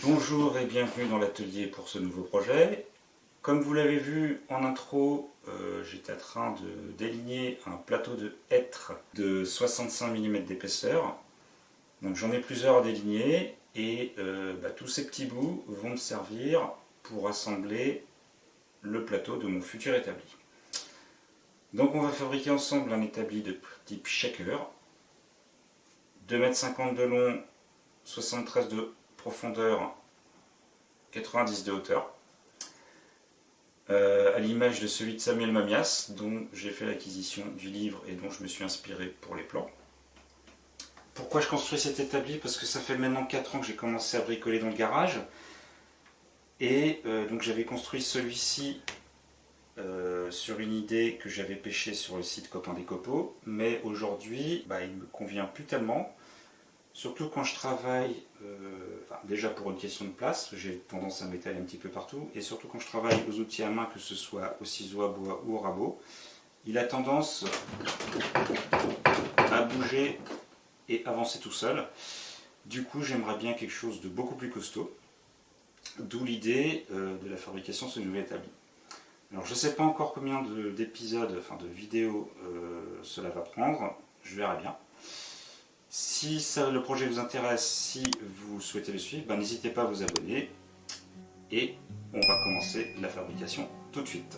Bonjour et bienvenue dans l'atelier pour ce nouveau projet. Comme vous l'avez vu en intro, j'étais en train de déligner un plateau de hêtre de 65 mm d'épaisseur. Donc j'en ai plusieurs à déligner et tous ces petits bouts vont me servir pour assembler le plateau de mon futur établi. Donc on va fabriquer ensemble un établi de type shaker, 2,50 m de long, 73 de profondeur, 90 de hauteur, à l'image de celui de Samuel Mamias, dont j'ai fait l'acquisition du livre et dont je me suis inspiré pour les plans. Pourquoi je construis cet établi? Parce que ça fait maintenant 4 ans que j'ai commencé à bricoler dans le garage, et donc j'avais construit celui-ci sur une idée que j'avais pêchée sur le site Copain des Copeaux, mais aujourd'hui il ne me convient plus tellement. Surtout quand je travaille, déjà pour une question de place, j'ai tendance à m'étaler un petit peu partout, et surtout quand je travaille aux outils à main, que ce soit au ciseau à bois ou au rabot, il a tendance à bouger et avancer tout seul. Du coup, j'aimerais bien quelque chose de beaucoup plus costaud, d'où l'idée de la fabrication de ce nouvel établi. Alors je ne sais pas encore combien d'épisodes, de vidéos cela va prendre, je verrai bien. Si le projet vous intéresse, si vous souhaitez le suivre, n'hésitez pas à vous abonner et on va commencer la fabrication tout de suite.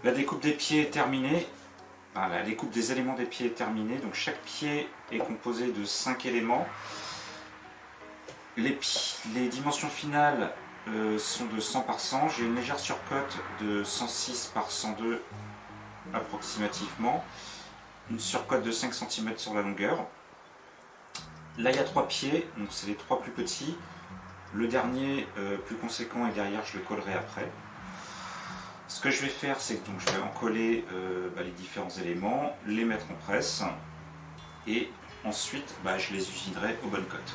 La découpe des pieds est terminée. La découpe des éléments des pieds est terminée. Donc chaque pied est composé de 5 éléments. Les dimensions finales sont de 100 par 100. J'ai une légère surcote de 106 par 102 approximativement. Une surcote de 5 cm sur la longueur. Là il y a 3 pieds, donc c'est les 3 plus petits. Le dernier plus conséquent est derrière, je le collerai après. Ce que je vais faire, c'est que je vais en coller les différents éléments, les mettre en presse et ensuite je les usinerai aux bonnes cotes.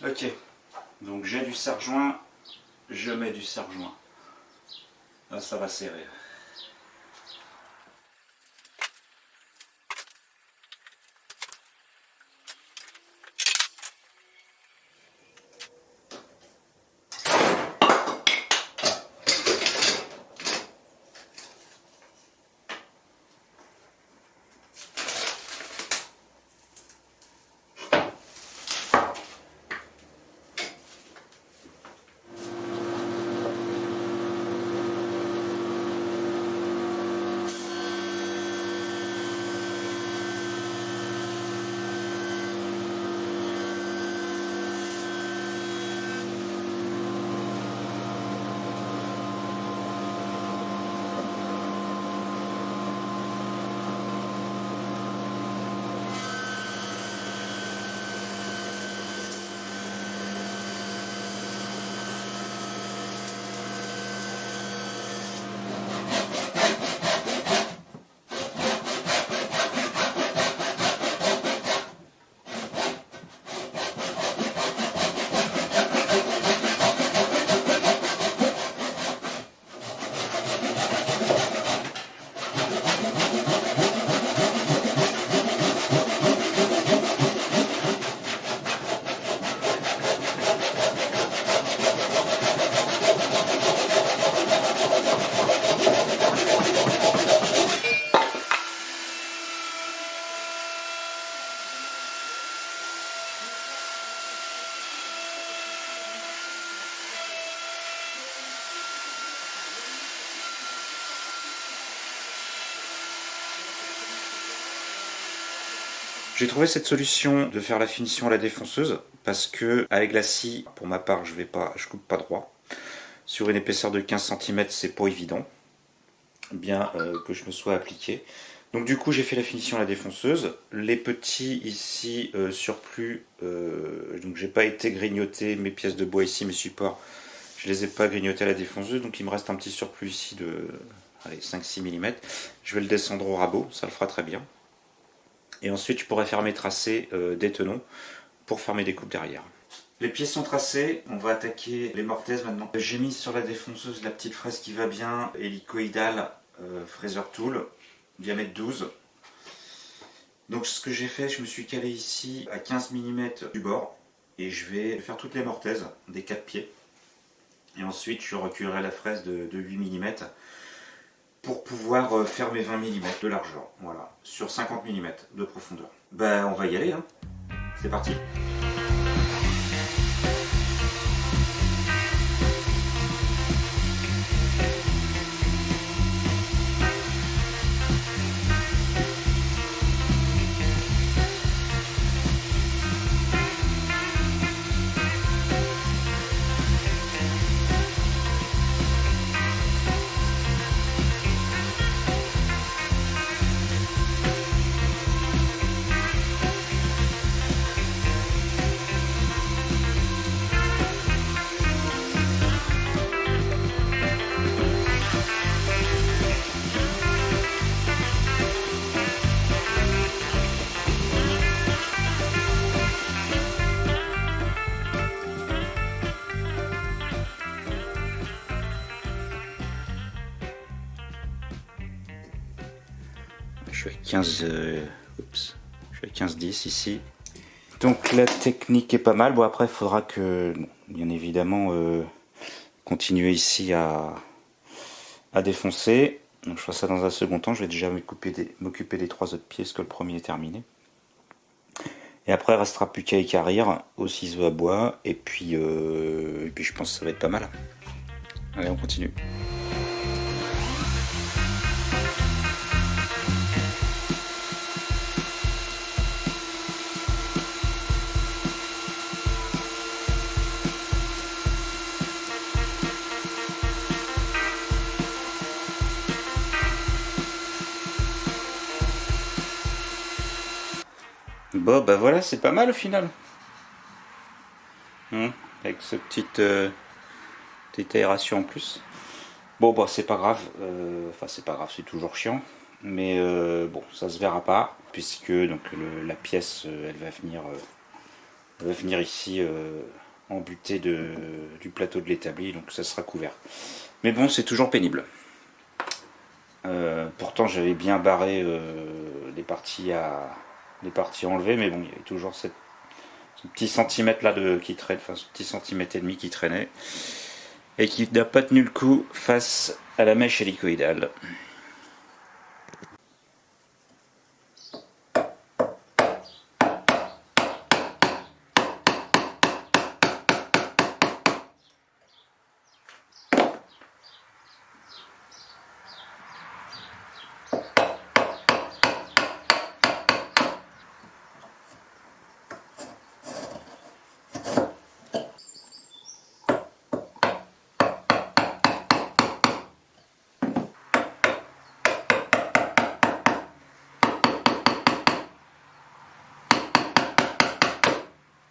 Ok, donc j'ai du serre-joint, je mets du serre-joint. Là ça va serrer. J'ai trouvé cette solution de faire la finition à la défonceuse parce que avec la scie, pour ma part, je coupe pas droit. Sur une épaisseur de 15 cm, c'est pas évident, bien que je me sois appliqué. Donc du coup, j'ai fait la finition à la défonceuse. Les petits ici surplus, donc j'ai pas été grignoté mes pièces de bois ici, mes supports, je les ai pas grignotés à la défonceuse, donc il me reste un petit surplus ici de 5-6 mm. Je vais le descendre au rabot, ça le fera très bien. Et ensuite, je pourrais faire mes tracés des tenons pour faire mes découpes derrière. Les pièces sont tracées, on va attaquer les mortaises maintenant. J'ai mis sur la défonceuse la petite fraise qui va bien, hélicoïdale, Fraser Tool, diamètre 12. Donc ce que j'ai fait, je me suis calé ici à 15 mm du bord et je vais faire toutes les mortaises des 4 pieds. Et ensuite, je reculerai la fraise de 8 mm pour pouvoir faire mes 20 mm de largeur, voilà, sur 50 mm de profondeur. Ben, on va y aller, hein. C'est parti. Je suis à 15, je suis à 15-10 ici. Donc la technique est pas mal. Bon, après il faudra que, bien évidemment, continuer ici à défoncer. Donc je ferai ça dans un second temps. Je vais déjà m'occuper des 3 autres pieds parce que le premier est terminé. Et après il restera plus qu'à équarrir au ciseau à bois. Et puis je pense que ça va être pas mal. Allez, on continue. Bon, bah voilà, c'est pas mal au final. Avec ce petite aération en plus. Bon, bah c'est pas grave. Enfin, c'est pas grave, c'est toujours chiant. Mais bon, ça se verra pas. Puisque donc, la pièce, elle va venir ici embutée du plateau de l'établi. Donc ça sera couvert. Mais bon, c'est toujours pénible. Pourtant, j'avais bien barré les parties enlevées, mais bon, il y avait toujours ce petit centimètre là qui traîne, enfin ce petit centimètre et demi qui traînait et qui n'a pas tenu le coup face à la mèche hélicoïdale.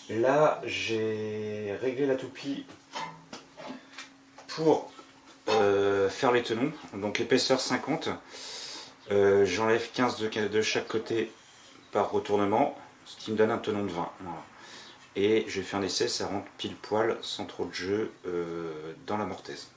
Là, j'ai réglé la toupie pour faire les tenons. Donc épaisseur 50. J'enlève 15 de chaque côté par retournement, ce qui me donne un tenon de 20. Voilà. Et j'ai fait un essai, ça rentre pile poil, sans trop de jeu, dans la mortaise.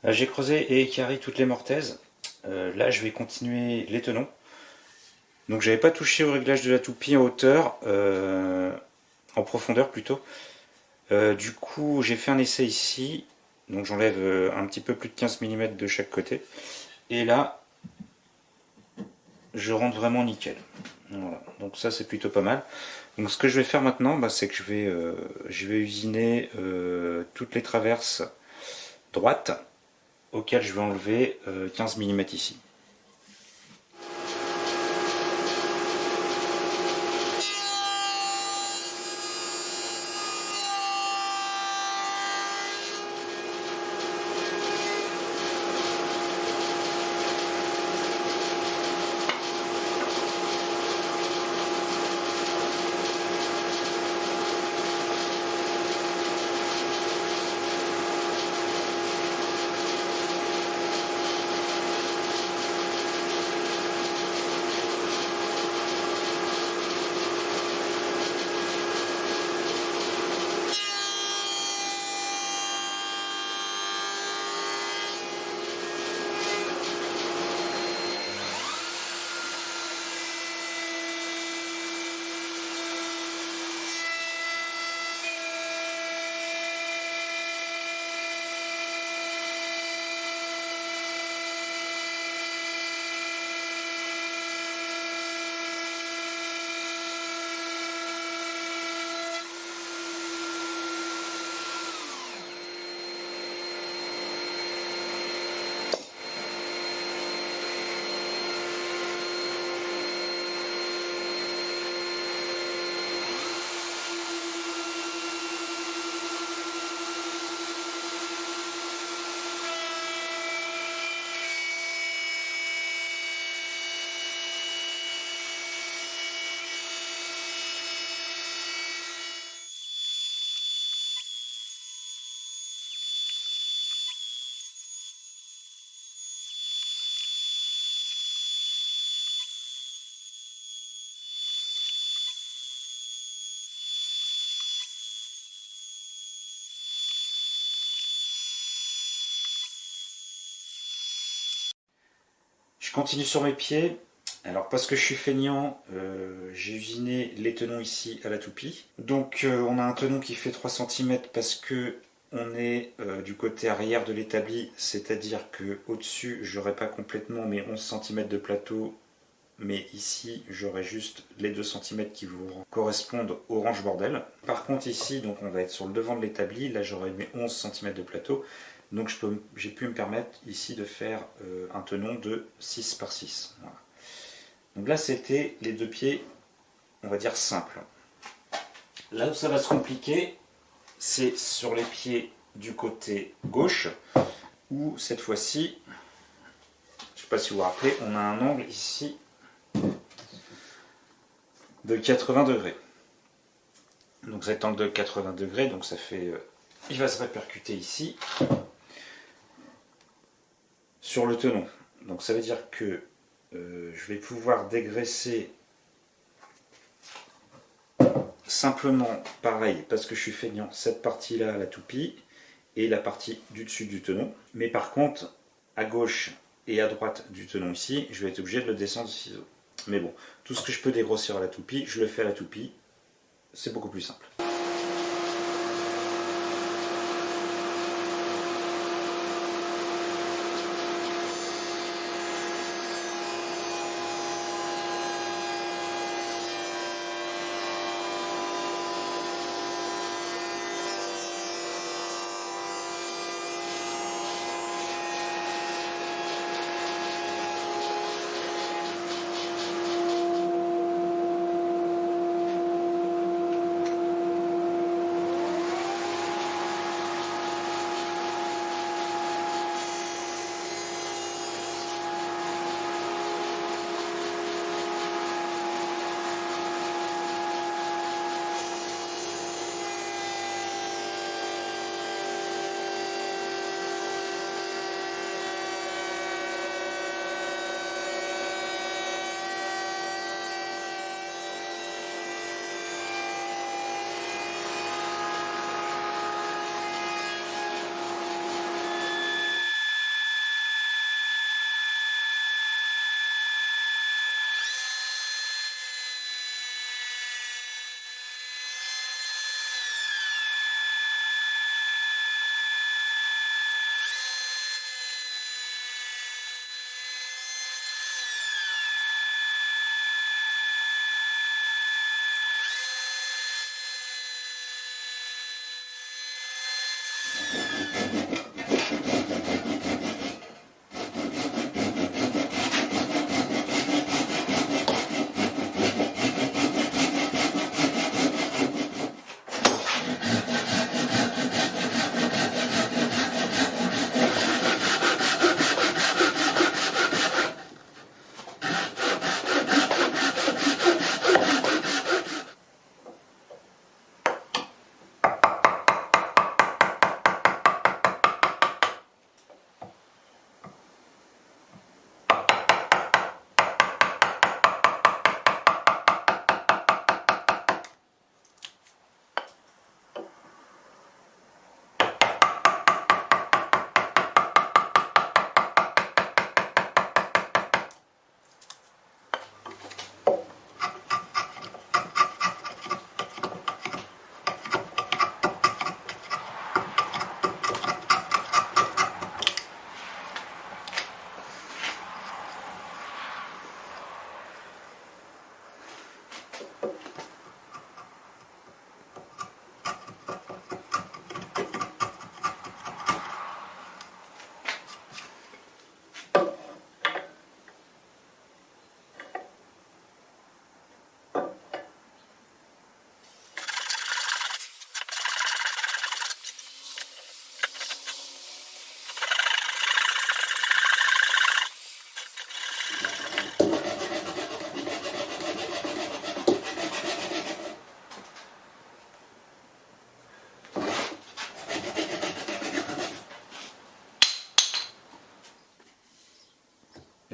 Là, j'ai creusé et équarri toutes les mortaises. Là, je vais continuer les tenons. Donc, j'avais pas touché au réglage de la toupie en hauteur, en profondeur plutôt. Du coup, j'ai fait un essai ici. Donc, j'enlève un petit peu plus de 15 mm de chaque côté. Et là, je rentre vraiment nickel. Voilà. Donc ça, c'est plutôt pas mal. Donc ce que je vais faire maintenant, bah, c'est que je vais usiner toutes les traverses droites auxquelles je vais enlever 15 mm ici. Je continue sur mes pieds. Alors parce que je suis feignant, j'ai usiné les tenons ici à la toupie. Donc on a un tenon qui fait 3 cm parce que on est du côté arrière de l'établi, c'est-à-dire que au-dessus j'aurai pas complètement mes 11 cm de plateau, mais ici j'aurai juste les 2 cm qui vous correspondent au range bordel. Par contre ici, donc on va être sur le devant de l'établi, là j'aurai mes 11 cm de plateau. Donc j'ai pu me permettre ici de faire un tenon de 6 par 6. Voilà. Donc là c'était les deux pieds, on va dire simples. Là où ça va se compliquer, c'est sur les pieds du côté gauche, où cette fois-ci, je ne sais pas si vous vous rappelez, on a un angle ici de 80 degrés. Donc cet angle de 80 degrés, donc ça fait, il va se répercuter ici sur le tenon. Donc ça veut dire que je vais pouvoir dégraisser simplement pareil, parce que je suis feignant, cette partie-là à la toupie et la partie du dessus du tenon. Mais par contre, à gauche et à droite du tenon ici, je vais être obligé de le descendre au ciseau. Mais bon, tout ce que je peux dégrossir à la toupie, je le fais à la toupie. C'est beaucoup plus simple.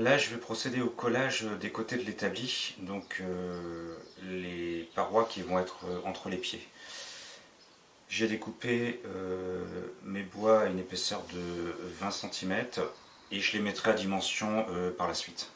Là, je vais procéder au collage des côtés de l'établi, donc les parois qui vont être entre les pieds. J'ai découpé mes bois à une épaisseur de 20 cm et je les mettrai à dimension par la suite.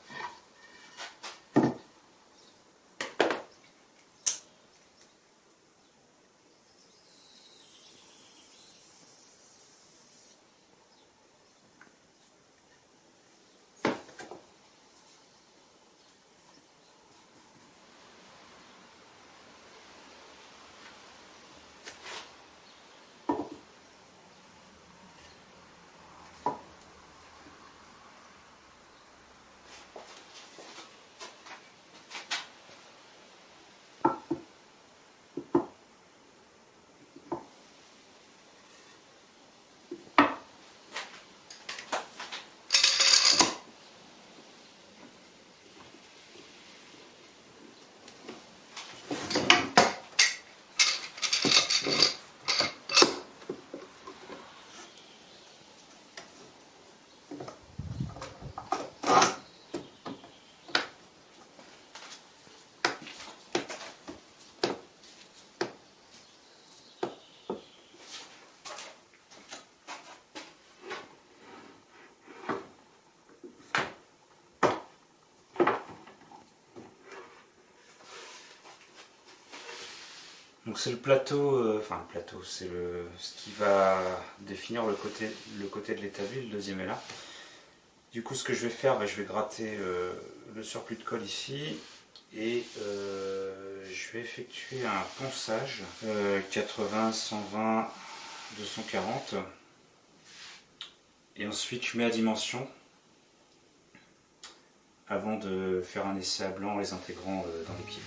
Donc c'est le plateau, c'est ce qui va définir le côté de l'établi, le deuxième est là. Du coup ce que je vais faire, je vais gratter le surplus de colle ici et je vais effectuer un ponçage 80, 120, 240 et ensuite je mets à dimension avant de faire un essai à blanc en les intégrant dans les pieds.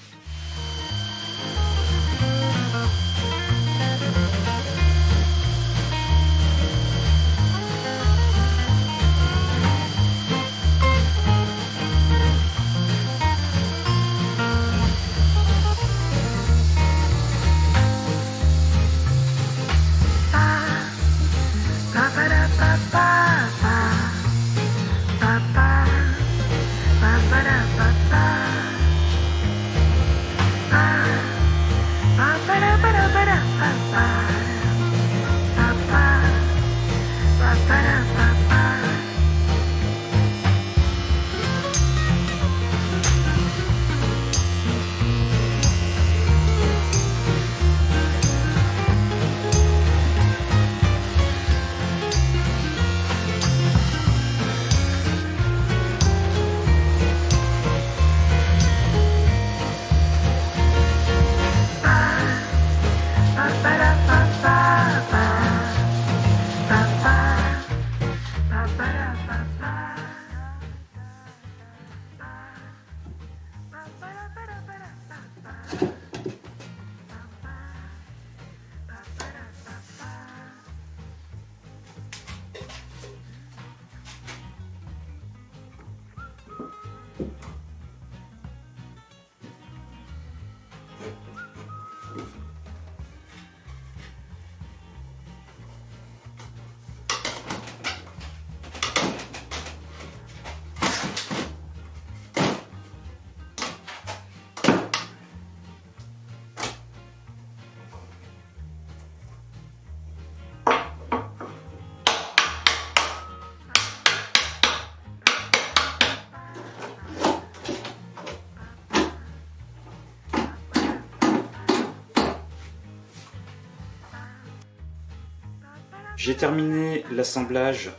J'ai terminé l'assemblage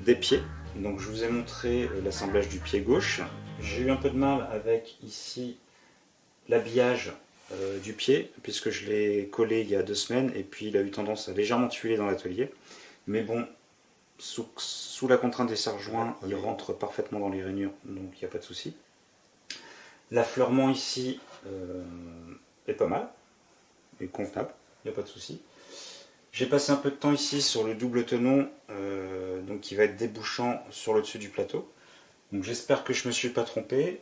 des pieds, donc je vous ai montré l'assemblage du pied gauche. J'ai eu un peu de mal avec ici l'habillage du pied, puisque je l'ai collé il y a 2 semaines, et puis il a eu tendance à légèrement tuiler dans l'atelier. Mais bon, sous la contrainte des serre-joints, il rentre parfaitement dans les rainures, donc il n'y a pas de souci. L'affleurement ici est pas mal, est convenable, il n'y a pas de souci. J'ai passé un peu de temps ici sur le double tenon, donc qui va être débouchant sur le dessus du plateau. Donc j'espère que je ne me suis pas trompé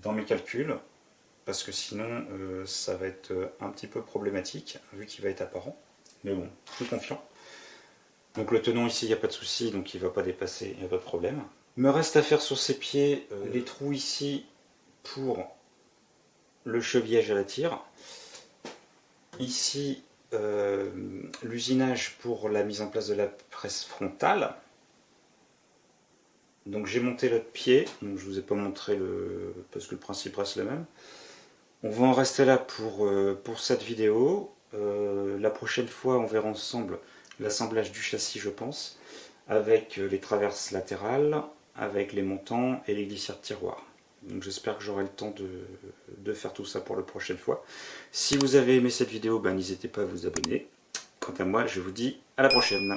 dans mes calculs, parce que sinon ça va être un petit peu problématique, vu qu'il va être apparent. Mais bon, je suis confiant. Donc le tenon ici, il n'y a pas de souci, donc il ne va pas dépasser, il n'y a pas de problème. Il me reste à faire sur ces pieds les trous ici pour le chevillage à la tire. Ici, l'usinage pour la mise en place de la presse frontale. Donc j'ai monté le pied, donc je ne vous ai pas montré parce que le principe reste le même. On va en rester là pour cette vidéo. La prochaine fois, on verra ensemble l'assemblage du châssis, je pense, avec les traverses latérales, avec les montants et les glissières de tiroir. Donc j'espère que j'aurai le temps de faire tout ça pour la prochaine fois. Si vous avez aimé cette vidéo, n'hésitez pas à vous abonner. Quant à moi, je vous dis à la prochaine.